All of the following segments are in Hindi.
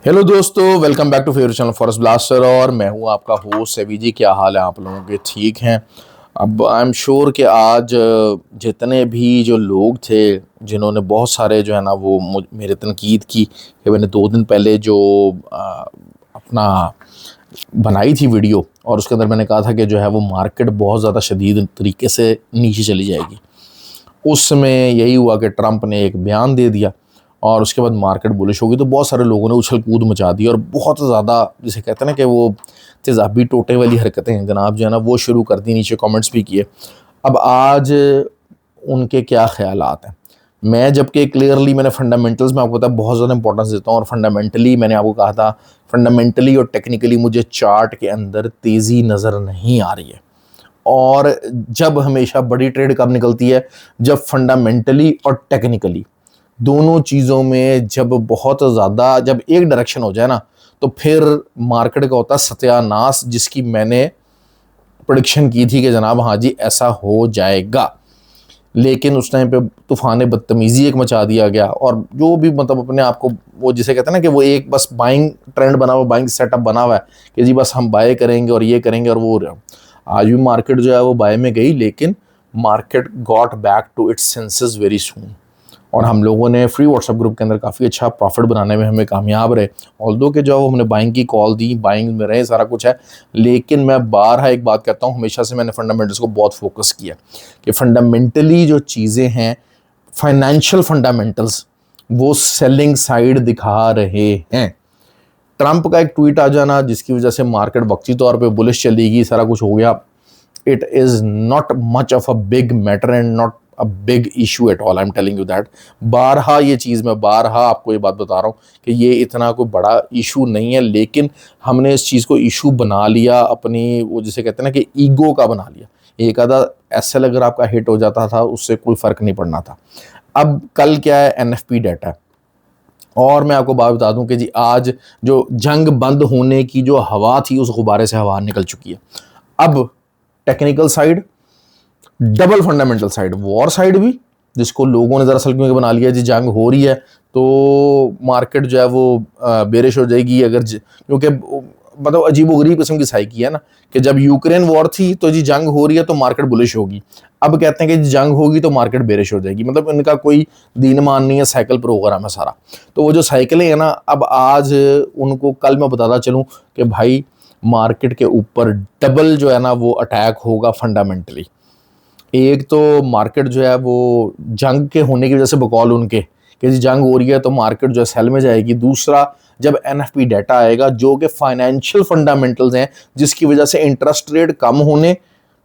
हेलो दोस्तों, welcome back to favourite channel Forest Blaster. और मैं हूं आपका होस्ट सेवी जी। क्या हाल है आप लोगों के? ठीक हैं? अब आई एम श्योर कि आज जितने भी जो लोग थे जिन्होंने बहुत सारे जो है ना वो मेरे तनकीद की कि मैंने 2 दिन पहले जो अपना बनाई थी वीडियो और उसके अंदर मैंने कहा था कि जो है वो मार्केट बहुत ज़्यादा शदीद तरीके से नीचे चली जाएगी। उस समय यही हुआ कि ट्रंप ने एक बयान दे दिया और उसके बाद मार्केट बुलिश हो गई। तो बहुत सारे लोगों ने उछल कूद मचा दी और बहुत ज़्यादा जिसे कहते हैं ना कि वो तेज़ाबी टोटे वाली हरकतें हैं जनाब जो है ना वो शुरू कर दी। नीचे कमेंट्स भी किए। अब आज उनके क्या ख्यालात हैं, मैं जबकि क्लियरली मैंने फंडामेंटल्स में आपको पता है बहुत ज़्यादा इंपॉर्टेंस देता हूँ और फंडामेंटली मैंने आपको कहा था फंडामेंटली और टेक्निकली मुझे चार्ट के अंदर तेज़ी नज़र नहीं आ रही है। और जब हमेशा बड़ी ट्रेड कब निकलती है, जब फंडामेंटली और टेक्निकली दोनों चीज़ों में जब बहुत ज़्यादा जब एक डायरेक्शन हो जाए ना तो फिर मार्केट का होता है सत्यानाश, जिसकी मैंने प्रेडिक्शन की थी कि जनाब हाँ जी ऐसा हो जाएगा। लेकिन उस टाइम पे तूफ़ान बदतमीज़ी एक मचा दिया गया और जो भी मतलब अपने आप को वो जिसे कहते हैं ना कि वो एक बस बाइंग ट्रेंड बना हुआ, बाइंग सेटअप बना हुआ है कि जी बस हम बाय करेंगे और ये करेंगे और वो। आज भी मार्केट जो है वो बाय में गई, लेकिन market got back to its senses very soon और हम लोगों ने फ्री व्हाट्सएप ग्रुप के अंदर काफ़ी अच्छा प्रॉफिट बनाने में हमें कामयाब रहे। ऑल्दो के जो हमने बाइंग की कॉल दी, बाइंग में रहे, सारा कुछ है। लेकिन मैं बारहा एक बात कहता हूँ, हमेशा से मैंने फंडामेंटल्स को बहुत फोकस किया कि फंडामेंटली जो चीज़ें हैं, फाइनेंशियल फंडामेंटल्स वो सेलिंग साइड दिखा रहे हैं। ट्रंप का एक ट्वीट आ जाना जिसकी वजह से मार्केट वक्ती तौर पे बुलिश चलेगी, सारा कुछ हो गया। It is not much of a big matter and not a big issue at all. I am telling you that. बारहा ये चीज़ मैं बारहा आपको ये बात बता रहा हूँ कि ये इतना कोई बड़ा इशू नहीं है, लेकिन हमने इस चीज़ को इशू बना लिया अपनी वो जिसे कहते हैं ना कि ईगो का बना लिया। एक आधा एसएल अगर आपका हिट हो जाता था उससे कोई फ़र्क नहीं पड़ना था। अब कल क्या है, एनएफपी डाटा है और मैं आपको बात बता दूं कि जी आज जो जंग बंद होने की जो हवा थी उस गुब्बारे से हवा निकल चुकी है। अब technical side, double fundamental side, war side भी जिसको लोगों ने दरअसल क्योंकि बना लिया जी जंग हो रही है तो मार्केट जो है वो बेरिश हो जाएगी। अगर क्योंकि मतलब अजीबोगरीब किस्म की साइकी है ना कि जब यूक्रेन वॉर थी तो जी जंग हो रही है तो मार्केट बुलिश होगी। अब कहते हैं कि जंग होगी तो मार्केट बेरिश हो जाएगी। मतलब इनका कोई दीन मान नहीं है, साइकिल प्रोग्राम है सारा। तो वो जो साइकिलें हैं ना, अब आज उनको कल मैं बताता चलूँ कि भाई मार्केट के ऊपर डबल जो है ना वो अटैक होगा फंडामेंटली। एक तो मार्केट जो है वो जंग के होने की वजह से बकौल उनके कि जी जंग हो रही है तो मार्केट जो है सेल में जाएगी। दूसरा, जब एनएफपी डाटा आएगा जो कि फाइनेंशियल फंडामेंटल्स हैं जिसकी वजह से इंटरेस्ट रेट कम होने,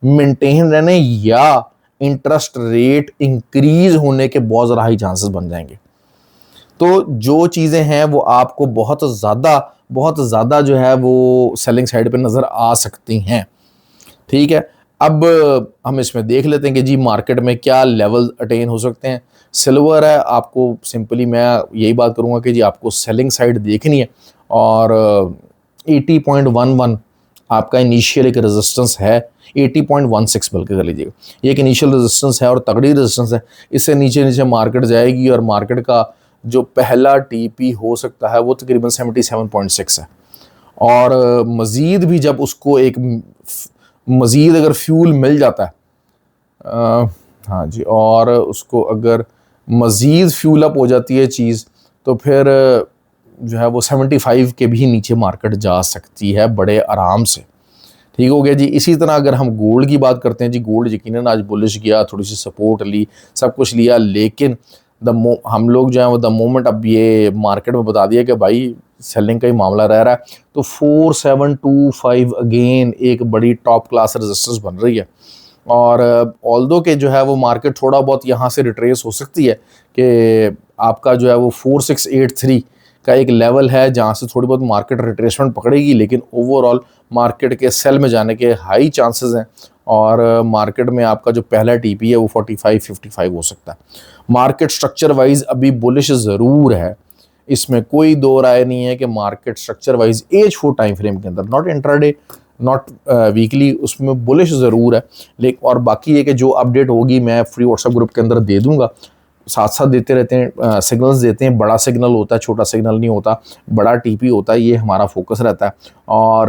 मेंटेन रहने या इंटरेस्ट रेट इंक्रीज होने के बहुत ज़्यादा हाई चांसेस बन जाएंगे। तो जो चीज़ें हैं वो आपको बहुत ज़्यादा जो है वो सेलिंग साइड पे नज़र आ सकती हैं। ठीक है, अब हम इसमें देख लेते हैं कि जी मार्केट में क्या लेवल अटेन हो सकते हैं। सिल्वर है, आपको सिंपली मैं यही बात करूंगा कि जी आपको सेलिंग साइड देखनी है और 80.11 आपका इनिशियल एक रेजिस्टेंस है। 80.16 बल्कि कर लीजिएगा, ये एक इनिशियल रेजिस्टेंस है और तगड़ी रेजिस्टेंस है। इससे नीचे नीचे मार्केट जाएगी और मार्केट का जो पहला टीपी हो सकता है वो तकरीबन 77.6 है। और मज़ीद भी जब उसको एक मज़ीद अगर फ्यूल मिल जाता है हाँ जी, और उसको अगर मज़ीद फ्यूल अप हो जाती है चीज़ तो फिर जो है वो 75 के भी नीचे मार्केट जा सकती है बड़े आराम से। ठीक हो गया जी। इसी तरह अगर हम गोल्ड की बात करते हैं जी, गोल्ड यकीनन आज बुलिश गया, थोड़ी सी सपोर्ट ली, सब कुछ लिया, लेकिन हम लोग जो है वो द मोमेंट अब ये मार्केट में बता दिया कि भाई सेलिंग का ही मामला रह रहा है तो 4725 अगेन एक बड़ी टॉप क्लास रेजिस्टेंस बन रही है। और ऑल्दो के जो है वो मार्केट थोड़ा बहुत यहाँ से रिट्रेस हो सकती है कि आपका जो है वो 4683 का एक लेवल है जहाँ से थोड़ी बहुत मार्केट रिट्रेसमेंट पकड़ेगी, लेकिन ओवरऑल मार्केट के सेल में जाने के हाई चांसेस हैं और मार्केट में आपका जो पहला टीपी है वो 45-55 हो सकता है। मार्केट स्ट्रक्चर वाइज अभी बुलिश ज़रूर है, इसमें कोई दो राय नहीं है कि market structure wise H4 time frame के अंदर, नॉट इंट्राडे नॉट वीकली, उसमें बुलिश ज़रूर है। लेकिन और बाकी ये कि जो अपडेट होगी मैं फ्री व्हाट्सएप ग्रुप के अंदर दे दूंगा साथ साथ देते रहते हैं, सिग्नल्स देते हैं। बड़ा सिग्नल होता है, छोटा सिग्नल नहीं होता, बड़ा टीपी होता है, ये हमारा फोकस रहता है। और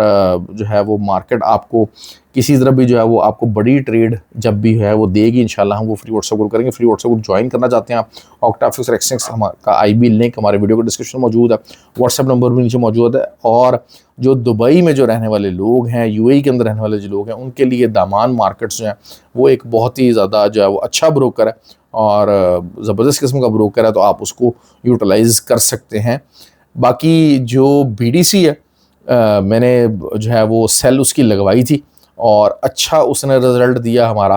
जो है वो मार्केट आपको किसी तरह भी जो है वो आपको बड़ी ट्रेड जब भी है वो देगी इंशाल्लाह। हम वो फ्री व्हाट्सएप ग्रुप करेंगे। फ्री व्हाट्सएप ग्रुप ज्वाइन करना चाहते हैं आप, ऑक्टाफिक्स एक्सचेंज का IB लिंक हमारे वीडियो के डिस्क्रिप्शन में मौजूद है, व्हाट्सएप नंबर भी नीचे मौजूद है। और जो दुबई में जो रहने वाले लोग हैं, UAE के अंदर रहने वाले जो लोग हैं, उनके लिए दामान मार्केट्स जो हैं वो एक बहुत ही ज़्यादा जो है वो अच्छा ब्रोकर है और ज़बरदस्त किस्म का ब्रोकर है, तो आप उसको यूटिलाइज़ कर सकते हैं। बाकी जो BDC है, मैंने जो है वो सेल उसकी लगवाई थी और अच्छा उसने रिज़ल्ट दिया हमारा।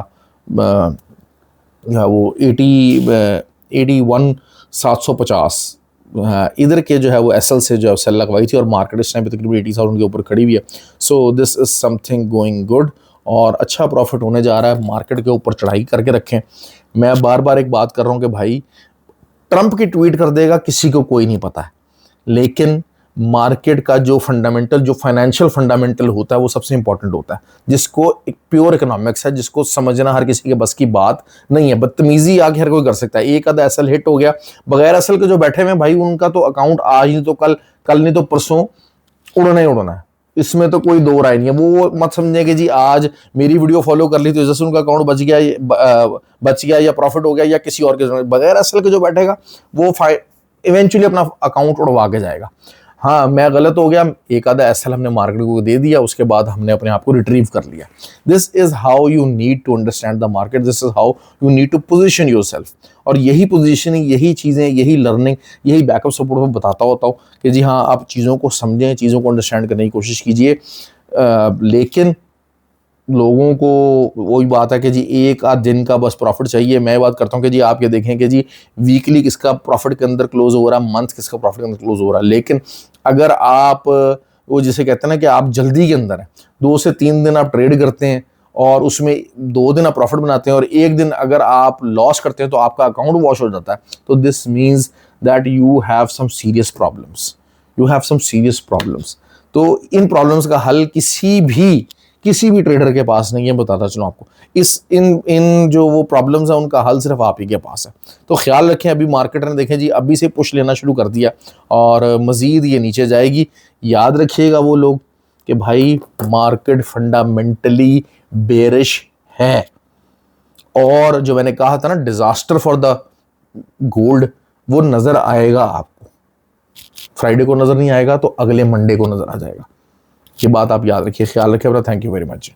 वो 81,750 इधर के जो है वो SL से जो है सेल लगवाई थी और मार्केट इस टाइम पे तकरीबन 80,000 के ऊपर खड़ी हुई है। So this is something going good और अच्छा प्रॉफिट होने जा रहा है। मार्केट के ऊपर चढ़ाई करके रखें। मैं बार बार एक बात कर रहा हूँ कि भाई ट्रंप की ट्वीट कर देगा किसी को कोई नहीं पता है, लेकिन मार्केट का जो फंडामेंटल, जो फाइनेंशियल फंडामेंटल होता है वो सबसे इंपॉर्टेंट होता है, जिसको एक प्योर इकोनॉमिक्स है, जिसको समझना हर किसी के बस की बात नहीं है। बदतमीजी आगे हर कोई कर सकता है। एक आधा SL हिट हो गया, बगैर SL के जो बैठे हुए भाई उनका तो अकाउंट आज नहीं तो कल, कल नहीं तो परसों उड़ना ही उड़ना है। इसमें तो कोई दो राय नहीं है। वो मत समझे कि जी आज मेरी वीडियो फॉलो कर ली तो जैसे उनका अकाउंट बच गया या प्रॉफिट हो गया या किसी और के, बगैर SL के जो बैठेगा वो इवेंचुअली अपना अकाउंट उड़वा के जाएगा। हाँ, मैं गलत हो गया, एक आधा SL हमने मार्केट को दे दिया, उसके बाद हमने अपने आप को रिट्रीव कर लिया। This is how you need to understand the market, this is how you need to position yourself. और यही पोजीशनिंग, यही चीज़ें, यही लर्निंग, यही बैकअप सपोर्ट में बताता होता हूँ कि जी हाँ, आप चीज़ों को समझें, चीज़ों को अंडरस्टैंड करने की कोशिश कीजिए। लेकिन लोगों को वही बात है कि जी एक आध दिन का बस प्रॉफिट चाहिए। मैं बात करता हूँ कि जी आप ये देखें कि जी वीकली किसका प्रॉफिट के अंदर क्लोज हो रहा है, मंथ किसका प्रॉफिट के अंदर क्लोज हो रहा है। लेकिन अगर आप वो जिसे कहते हैं ना कि आप जल्दी के अंदर हैं, 2 से 3 दिन आप ट्रेड करते हैं और उसमें 2 दिन आप प्रॉफिट बनाते हैं और एक दिन अगर आप लॉस करते हैं तो आपका अकाउंट वॉश हो जाता है, तो this means that you have some serious problems, you have some serious problems. तो इन प्रॉब्लम्स का हल किसी भी ट्रेडर के पास नहीं है, बताता चलो आपको। इन जो वो प्रॉब्लम्स हैं उनका हल सिर्फ आप ही के पास है। तो ख्याल रखें, अभी मार्केट ने देखें जी अभी से पुश लेना शुरू कर दिया और मजीद ये नीचे जाएगी। याद रखिएगा वो लोग कि भाई मार्केट फंडामेंटली बेरिश है और जो मैंने कहा था ना डिजास्टर फॉर द गोल्ड, वो नजर आएगा आपको। फ्राइडे को नजर नहीं आएगा तो अगले मंडे को नजर आ जाएगा। ये बात आप याद रखिए, ख्याल रखिए अपना। Thank you very much.